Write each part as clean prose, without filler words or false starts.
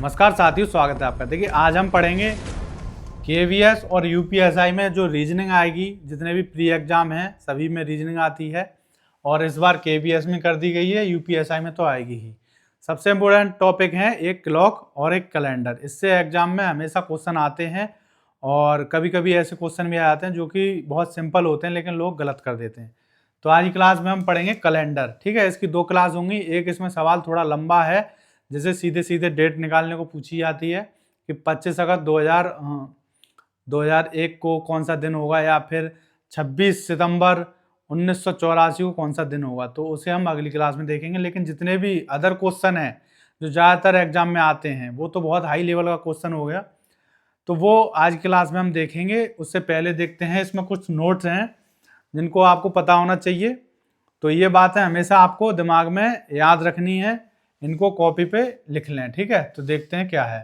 नमस्कार साथियों, स्वागत है आपका। देखिए आज हम पढ़ेंगे केवीएस और यूपीएसआई में जो रीजनिंग आएगी। जितने भी प्री एग्जाम हैं सभी में रीजनिंग आती है और इस बार केवीएस में कर दी गई है, यूपीएसआई में तो आएगी ही। सबसे इम्पोर्टेंट टॉपिक है एक क्लॉक और एक कैलेंडर। इससे एग्जाम में हमेशा क्वेश्चन आते हैं और कभी कभी ऐसे क्वेश्चन भी आते हैं जो कि बहुत सिंपल होते हैं लेकिन लोग गलत कर देते हैं। तो आज की क्लास में हम पढ़ेंगे कैलेंडर। ठीक है, इसकी दो क्लास होंगी। एक इसमें सवाल थोड़ा लंबा है, जैसे सीधे सीधे डेट निकालने को पूछी जाती है कि 25 अगस्त 2001 को कौन सा दिन होगा, या फिर 26 सितंबर 1984 को कौन सा दिन होगा। तो उसे हम अगली क्लास में देखेंगे। लेकिन जितने भी अदर क्वेश्चन हैं जो ज़्यादातर एग्जाम में आते हैं वो तो बहुत हाई लेवल का क्वेश्चन हो गया, तो वो आज की क्लास में हम देखेंगे। उससे पहले देखते हैं, इसमें कुछ नोट्स हैं जिनको आपको पता होना चाहिए। तो ये बातें हमेशा आपको दिमाग में याद रखनी है, इनको कॉपी पे लिख लें। ठीक है, तो देखते हैं क्या है।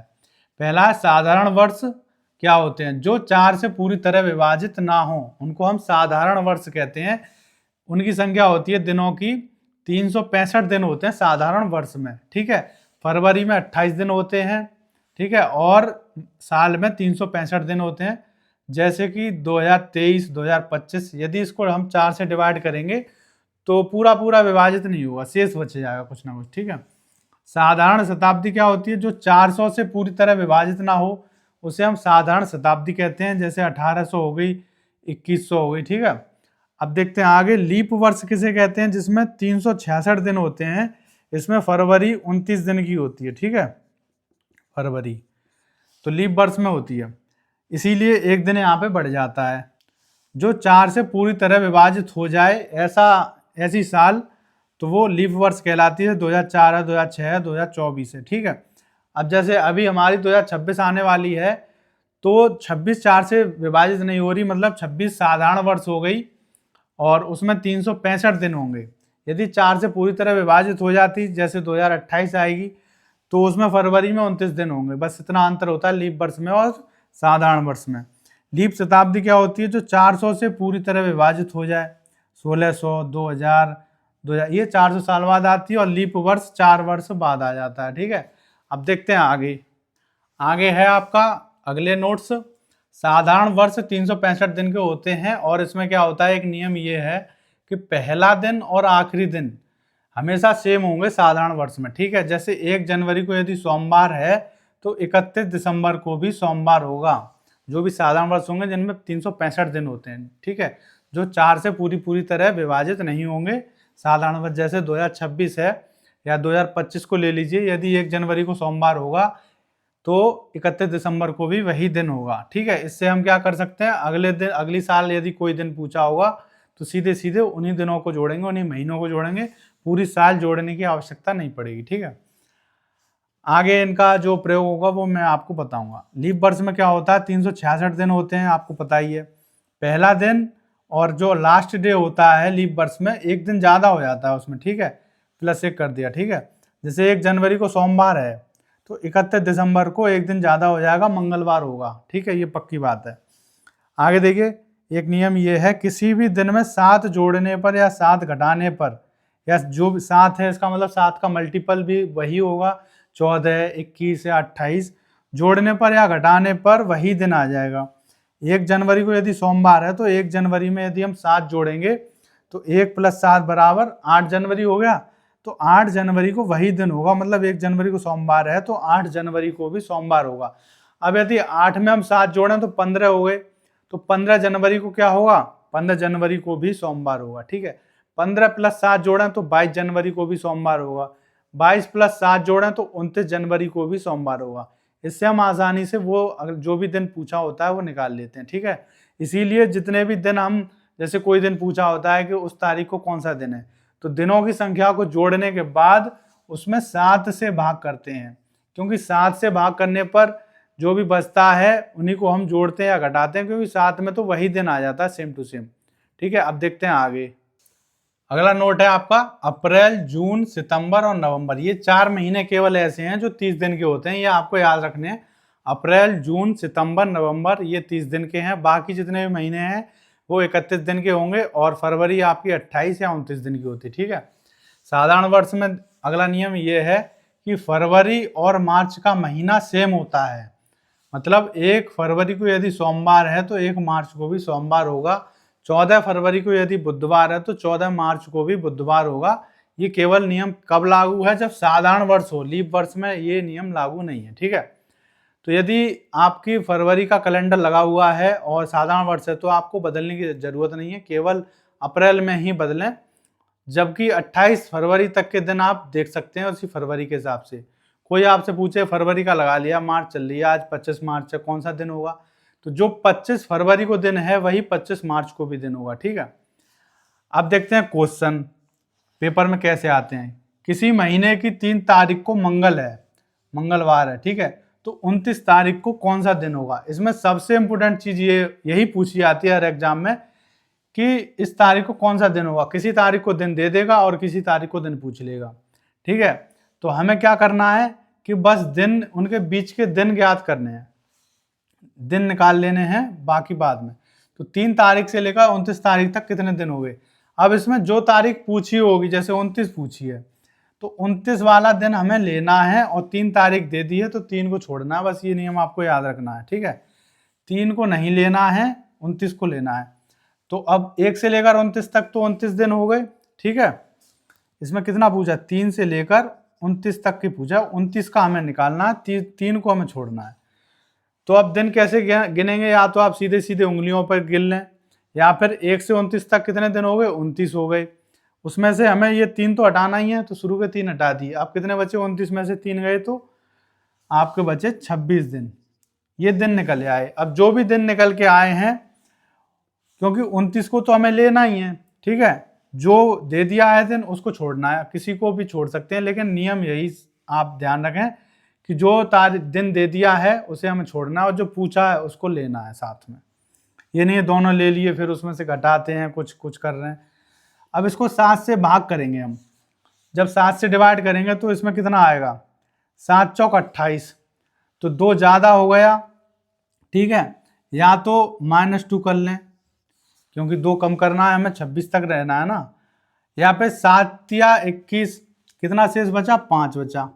पहला है साधारण वर्ष क्या होते हैं। जो 4 से पूरी तरह विभाजित ना हो उनको हम साधारण वर्ष कहते हैं। उनकी संख्या होती है दिनों की 365 दिन होते हैं साधारण वर्ष में। ठीक है, फरवरी में 28 दिन होते हैं। ठीक है, और साल में 365 दिन होते हैं। जैसे कि 2023 2025, यदि इसको हम 4 से डिवाइड करेंगे तो पूरा पूरा विभाजित नहीं होगा, शेष बच जाएगा कुछ ना कुछ। ठीक है, साधारण शताब्दी क्या होती है। जो 400 से पूरी तरह विभाजित ना हो उसे हम साधारण शताब्दी कहते हैं। जैसे 1800 हो गई, 2100 हो गई। ठीक है, अब देखते हैं आगे। लीप वर्ष किसे कहते हैं, जिसमें 366 दिन होते हैं। इसमें फरवरी 29 दिन की होती है। ठीक है, फरवरी तो लीप वर्ष में होती है, इसीलिए एक दिन यहाँ पे बढ़ जाता है। जो 4 से पूरी तरह विभाजित हो जाए ऐसी साल तो वो लीप वर्ष कहलाती है। 2004 है, 2006 है, 2024 है। ठीक है, अब जैसे अभी हमारी 2026 आने वाली है तो 26 4 से विभाजित नहीं हो रही, मतलब 26 साधारण वर्ष हो गई और उसमें 365 दिन होंगे। यदि 4 से पूरी तरह विभाजित हो जाती, जैसे 2028 आएगी, तो उसमें फरवरी में 29 दिन होंगे। बस इतना अंतर होता है लीप वर्ष में और साधारण वर्ष में। लीप शताब्दी क्या होती है, जो 400 से पूरी तरह विभाजित हो जाए। 1600, 2000, ये 400 साल बाद आती है और लीप वर्ष 4 वर्ष बाद आ जाता है। ठीक है, अब देखते हैं आगे। आगे है आपका अगले नोट्स। साधारण वर्ष 365 दिन के होते हैं और इसमें क्या होता है, एक नियम ये है कि पहला दिन और आखिरी दिन हमेशा सेम होंगे साधारण वर्ष में। ठीक है, जैसे 1 जनवरी को यदि सोमवार है तो 31 दिसंबर को भी सोमवार होगा। जो भी साधारण वर्ष होंगे जिनमें 365 दिन होते हैं। ठीक है, जो 4 से पूरी तरह विभाजित नहीं होंगे साधारण वर्ष। जैसे 2026 है या 2025 को ले लीजिए, यदि 1 जनवरी को सोमवार होगा तो 31 दिसंबर को भी वही दिन होगा। ठीक है, इससे हम क्या कर सकते हैं, अगले दिन अगली साल यदि कोई दिन पूछा होगा तो सीधे सीधे उन्हीं दिनों को जोड़ेंगे, उन्हीं महीनों को जोड़ेंगे, पूरी साल जोड़ने की आवश्यकता नहीं पड़ेगी। ठीक है, आगे इनका जो प्रयोग होगा वो मैं आपको बताऊंगा। लीप वर्ष में क्या होता है, 366 दिन होते हैं, आपको पता ही है। पहला दिन और जो लास्ट डे होता है लीप वर्ष में, एक दिन ज्यादा हो जाता है उसमें। ठीक है, +1 कर दिया। ठीक है, जैसे 1 जनवरी को सोमवार है तो 31 दिसंबर को एक दिन ज्यादा हो जाएगा, मंगलवार होगा। ठीक है, ये पक्की बात है। आगे देखिए, एक नियम ये है, किसी भी दिन में 7 जोड़ने पर या 7 घटाने पर, या जो भी 7 है इसका मतलब 7 का मल्टीपल भी वही होगा, 14, 21 या 28, जोड़ने पर या घटाने पर वही दिन आ जाएगा। 1 जनवरी को यदि सोमवार है तो 1 जनवरी में यदि हम 7 जोड़ेंगे तो 1 + 7 बराबर 8 जनवरी हो गया। तो 8 जनवरी को वही दिन होगा, मतलब 1 जनवरी को सोमवार है तो 8 जनवरी को भी सोमवार होगा। अब यदि 8 में हम 7 जोड़ें तो 15 हो गए, तो 15 जनवरी को क्या होगा, 15 जनवरी को भी सोमवार होगा। ठीक है, 15 + 7 जोड़ें तो 22 जनवरी को भी सोमवार होगा। 22 + 7 जोड़ें तो 29 जनवरी को भी सोमवार होगा। इससे हम आसानी से वो जो भी दिन पूछा होता है वो निकाल लेते हैं। ठीक है, इसीलिए जितने भी दिन हम, जैसे कोई दिन पूछा होता है कि उस तारीख को कौन सा दिन है, तो दिनों की संख्या को जोड़ने के बाद उसमें 7 से भाग करते हैं, क्योंकि 7 से भाग करने पर जो भी बचता है उन्हीं को हम जोड़ते हैं या घटाते हैं, क्योंकि 7 में तो वही दिन आ जाता है सेम टू सेम। ठीक है, अब देखते हैं आगे। अगला नोट है आपका अप्रैल, जून, सितंबर और नवंबर। ये 4 महीने केवल ऐसे हैं जो 30 दिन के होते हैं, ये आपको याद रखने हैं। अप्रैल, जून, सितंबर, नवंबर ये 30 दिन के हैं। बाकी जितने भी महीने हैं वो 31 दिन के होंगे और फरवरी आपकी 28 या 29 दिन की होती है। ठीक है, साधारण वर्ष में अगला नियम ये है कि फरवरी और मार्च का महीना सेम होता है। मतलब 1 फरवरी को यदि सोमवार है तो 1 मार्च को भी सोमवार होगा, 14 फरवरी को यदि बुधवार है तो 14 मार्च को भी बुधवार होगा। ये केवल नियम कब लागू है, जब साधारण वर्ष हो, लीप वर्ष में ये नियम लागू नहीं है, ठीक है। तो यदि आपकी फरवरी का कैलेंडर लगा हुआ है और साधारण वर्ष है तो आपको बदलने की जरूरत नहीं है, केवल अप्रैल में ही बदलें। जबकि 28 फरवरी तक के दिन आप देख सकते हैं उसी फरवरी के हिसाब से। कोई आपसे पूछे फरवरी का लगा लिया, मार्च चल रही है, आज 25 मार्च है, कौन सा दिन होगा, तो जो 25 फरवरी को दिन है वही 25 मार्च को भी दिन होगा, ठीक है। अब देखते हैं क्वेश्चन पेपर में कैसे आते हैं। किसी महीने की 3 तारीख को मंगलवार है, ठीक है, तो 29 तारीख को कौन सा दिन होगा। इसमें सबसे इंपोर्टेंट चीज यही पूछी जाती है हर एग्जाम में कि इस तारीख को कौन सा दिन होगा। किसी तारीख को दिन दे देगा और किसी तारीख को दिन पूछ लेगा, ठीक है। तो हमें क्या करना है कि बस दिन, उनके बीच के दिन ज्ञात करने हैं, दिन निकाल लेने हैं, बाकी बाद में। तो 3 तारीख से लेकर 29 तारीख तक कितने दिन हो गए। अब इसमें जो तारीख पूछी होगी, जैसे 29 पूछी है तो 29 वाला दिन हमें लेना है और 3 तारीख दे दी है तो 3 को छोड़ना है, बस ये नियम आपको याद रखना है, ठीक है। 3 को नहीं लेना है, 29 को लेना है। तो अब 1 से लेकर 29 तक तो 29 दिन हो गए, ठीक है। इसमें कितना पूछा, 3 से लेकर 29 तक की पूछा, 29 का हमें निकालना है, 3 को हमें छोड़ना है। तो अब दिन कैसे गिनेंगे, या तो आप सीधे सीधे उंगलियों पर गिन लें, या फिर 1 से 29 तक कितने दिन हो गए, 29 हो गए। उसमें से हमें ये 3 तो हटाना ही है, तो शुरू के 3 हटा दिए। अब कितने बचे, 29 में से 3 गए तो आपके बचे 26 दिन। ये दिन निकल आए। अब जो भी दिन निकल के आए हैं, क्योंकि 29 को तो हमें लेना ही है, ठीक है, जो दे दिया है दिन उसको छोड़ना है। किसी को भी छोड़ सकते हैं, लेकिन नियम यही आप ध्यान रखें कि जो तारीख दिन दे दिया है उसे हमें छोड़ना है और जो पूछा है उसको लेना है साथ में। ये नहीं दोनों ले लिए फिर उसमें से घटाते हैं, कुछ कुछ कर रहे हैं। अब इसको 7 से भाग करेंगे हम। जब 7 से डिवाइड करेंगे तो इसमें कितना आएगा, 7 चौक 28, तो 2 ज़्यादा हो गया, ठीक है। या तो -2 कर लें, क्योंकि 2 कम करना है हमें, 26 तक रहना है ना। या फिर 7 या 21, कितना शेष बचा, 5 बचा,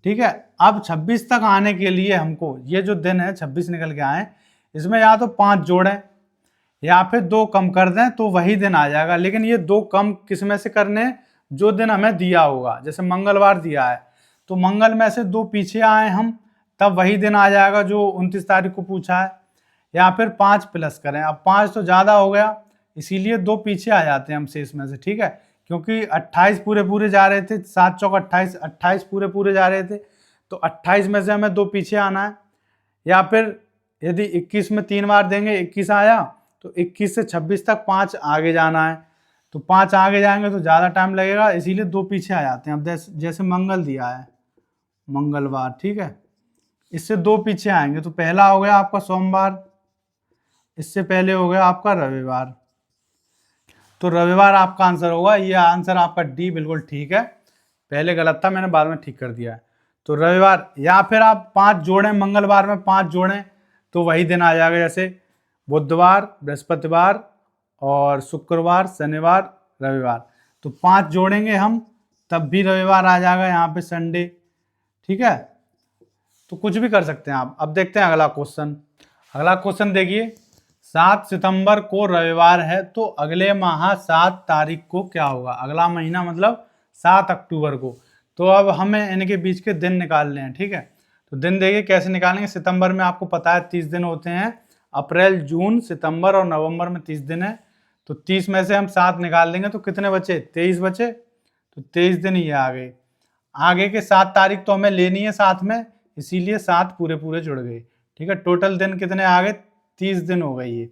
ठीक है। अब 26 तक आने के लिए हमको ये जो दिन है 26 निकल के आए, इसमें या तो 5 जोड़ें या फिर 2 कम कर दें तो वही दिन आ जाएगा। लेकिन ये 2 कम किस में से करने, जो दिन हमें दिया होगा। जैसे मंगलवार दिया है तो मंगल में से 2 पीछे आए हम, तब वही दिन आ जाएगा जो 29 तारीख को पूछा है। या फिर 5 प्लस करें, अब 5 तो ज़्यादा हो गया, इसीलिए 2 पीछे आ जाते हैं हम शेष में से, ठीक है। क्योंकि 28 पूरे पूरे जा रहे थे, 7 चौक 28, 28 पूरे पूरे जा रहे थे, तो 28 में से हमें 2 पीछे आना है। या फिर यदि 21 में 3 बार देंगे, 21 आया, तो 21 से 26 तक 5 आगे जाना है, तो 5 आगे जाएंगे तो ज़्यादा टाइम लगेगा, इसीलिए 2 पीछे आ जाते हैं। अब जैसे मंगल दिया है, मंगलवार, ठीक है, इससे 2 पीछे आएंगे तो पहला हो गया आपका सोमवार, इससे पहले हो गया आपका रविवार, तो रविवार आपका आंसर होगा। ये आंसर आपका डी बिल्कुल ठीक है, पहले गलत था, मैंने बाद में ठीक कर दिया है। तो रविवार, या फिर आप 5 जोड़ें, मंगलवार में 5 जोड़ें तो वही दिन आ जाएगा। जैसे बुधवार, बृहस्पतिवार और शुक्रवार, शनिवार, रविवार, तो 5 जोड़ेंगे हम तब भी रविवार आ जाएगा, यहाँ पे संडे, ठीक है। तो कुछ भी कर सकते हैं आप। अब देखते हैं अगला क्वेश्चन। अगला क्वेश्चन देखिए, 7 सितंबर को रविवार है तो अगले माह 7 तारीख को क्या होगा। अगला महीना मतलब 7 अक्टूबर को। तो अब हमें इनके बीच के दिन निकालने हैं, ठीक है। तो दिन देखिए कैसे निकालेंगे। सितंबर में आपको पता है 30 दिन होते हैं, अप्रैल, जून, सितंबर और नवंबर में 30 दिन है। तो 30 में से हम 7 निकाल देंगे तो कितने बचे, 23 बचे, तो 23 दिन ये आ गए। आगे के 7 तारीख तो हमें लेनी है साथ में, इसीलिए 7 पूरे पूरे जुड़ गए, ठीक है। टोटल दिन कितने आ गए, 30 दिन हो गई ये।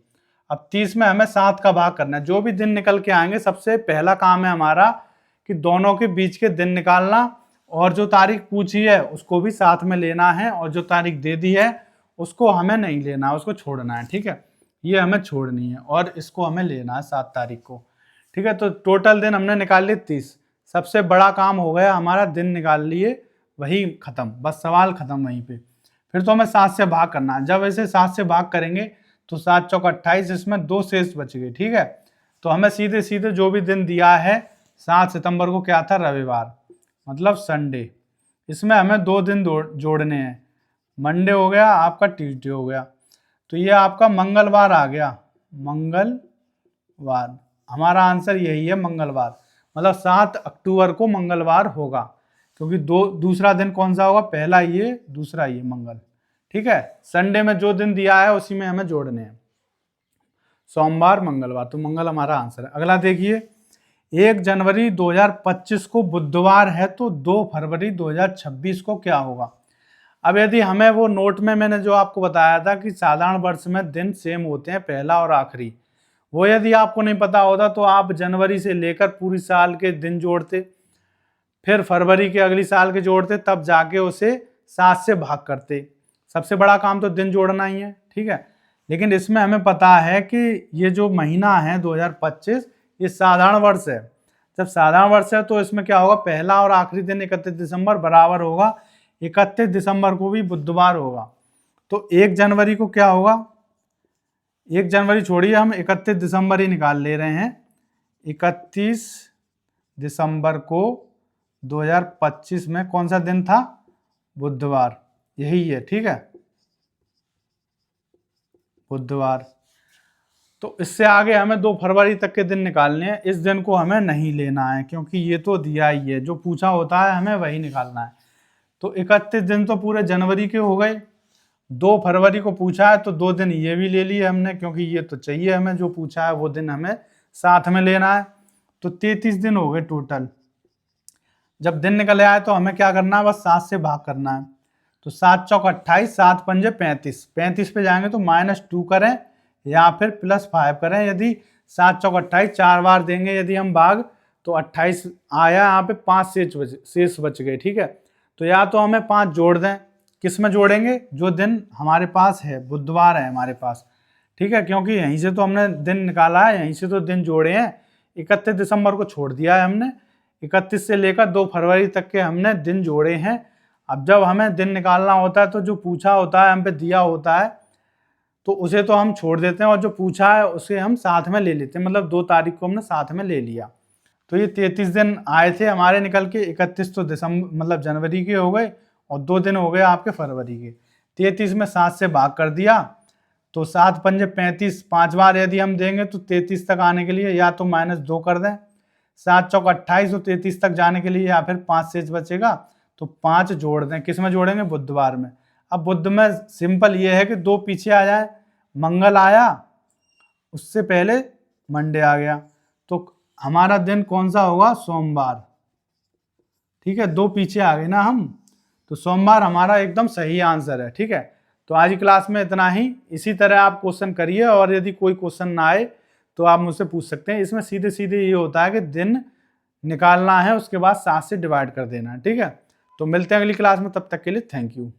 अब 30 में हमें 7 का भाग करना है। जो भी दिन निकल के आएंगे सबसे पहला काम है हमारा कि दोनों के बीच के दिन निकालना, और जो तारीख पूछी है उसको भी साथ में लेना है, और जो तारीख दे दी है उसको हमें नहीं लेना है, उसको छोड़ना है, ठीक है। ये हमें छोड़नी है और इसको हमें लेना है 7 तारीख को, ठीक है। तो टोटल दिन हमने निकाल लिए 30। सबसे बड़ा काम हो गया हमारा, दिन निकाल लिए, वही खत्म, बस सवाल खत्म वहीं पे। फिर तो हमें 7 से भाग करना है। जब ऐसे 7 से भाग करेंगे तो 7 चौक 28, इसमें 2 शेष बच गए, ठीक है। तो हमें सीधे सीधे जो भी दिन दिया है 7 सितंबर को क्या था, रविवार, मतलब संडे, इसमें हमें 2 दिन जोड़ने हैं। मंडे हो गया आपका, ट्यूसडे हो गया, तो ये आपका मंगलवार आ गया, मंगलवार। हमारा आंसर यही है, मंगलवार। मतलब 7 अक्टूबर को मंगलवार होगा, क्योंकि दूसरा दिन कौन सा होगा, पहला ये, दूसरा ये, मंगल। ठीक है, संडे में जो दिन दिया है उसी में हमें जोड़ने हैं, सोमवार मंगलवार, तो मंगल हमारा आंसर है। अगला देखिए, 1 जनवरी 2025 को बुधवार है, तो 2 फरवरी 2026 को क्या होगा। अब यदि हमें वो नोट में मैंने जो आपको बताया था कि साधारण वर्ष में दिन सेम होते हैं, पहला और आखिरी, वो यदि आपको नहीं पता होता तो आप जनवरी से लेकर पूरी साल के दिन जोड़ते, फिर फरवरी के अगली साल के जोड़ते, तब जाके उसे 7 से भाग करते। सबसे बड़ा काम तो दिन जोड़ना ही है, ठीक है। लेकिन इसमें हमें पता है कि ये जो महीना है 2025, ये साधारण वर्ष है। जब साधारण वर्ष है तो इसमें क्या होगा, पहला और आखिरी दिन 31 दिसंबर बराबर होगा, 31 दिसंबर को भी बुधवार होगा। तो 1 जनवरी को क्या होगा, 1 जनवरी छोड़िए, हम 31 दिसंबर ही निकाल ले रहे हैं। 31 दिसंबर को 2025 में कौन सा दिन था, बुधवार, यही है, ठीक है, बुधवार। तो इससे आगे हमें 2 फरवरी तक के दिन निकालने हैं। इस दिन को हमें नहीं लेना है, क्योंकि ये तो दिया ही है, जो पूछा होता है हमें वही निकालना है। तो 31 दिन तो पूरे जनवरी के हो गए। 2 फरवरी को पूछा है तो 2 दिन ये भी ले लिए हमने, क्योंकि ये तो चाहिए हमें, जो पूछा है वो दिन हमें साथ में लेना है। तो 33 दिन हो गए टोटल। जब दिन निकल आए तो हमें क्या करना है, बस 7 से भाग करना है। तो 7 चौक 28, 7 पंजे 35, 35 पे जाएंगे तो -2 करें या फिर +5 करें। यदि 7 चौक 28 4 बार देंगे यदि हम भाग, तो 28 आया, यहाँ पे 5 शेष बच गए, ठीक है। तो या तो हमें 5 जोड़ दें, किस में जोड़ेंगे, जो दिन हमारे पास है, बुधवार है हमारे पास, ठीक है, क्योंकि यहीं से तो हमने दिन निकाला है, यहीं से तो दिन जोड़े हैं। 31 दिसंबर को छोड़ दिया है हमने, 31 से लेकर 2 फरवरी तक के हमने दिन जोड़े हैं। अब जब हमें दिन निकालना होता है तो जो पूछा होता है, हम पे दिया होता है, तो उसे तो हम छोड़ देते हैं, और जो पूछा है उसे हम साथ में ले लेते हैं। मतलब 2 तारीख को हमने साथ में ले लिया। तो ये 33 दिन आए थे हमारे निकल के। 31 तो दिसंबर मतलब जनवरी के हो गए, और 2 दिन हो गए आपके फरवरी के। 33 में 7 से भाग कर दिया, तो 7 पंजे 35, 5 बार यदि हम देंगे तो 33 तक आने के लिए या तो -2 कर दें। 7 चौक 28, तो 33 तक जाने के लिए या फिर 5 शेष बचेगा, तो 5 जोड़ दें। किस में जोड़ेंगे, बुधवार में। अब बुध में सिंपल ये है कि 2 पीछे आ जाए, मंगल आया, उससे पहले मंडे आ गया, तो हमारा दिन कौन सा होगा, सोमवार, ठीक है। 2 पीछे आ गए ना हम, तो सोमवार हमारा एकदम सही आंसर है, ठीक है। तो आज की क्लास में इतना ही। इसी तरह आप क्वेश्चन करिए, और यदि कोई क्वेश्चन ना आए तो आप मुझसे पूछ सकते हैं। इसमें सीधे सीधे ये होता है कि दिन निकालना है, उसके बाद 7 से डिवाइड कर देना है, ठीक है। तो मिलते हैं अगली क्लास में, तब तक के लिए थैंक यू।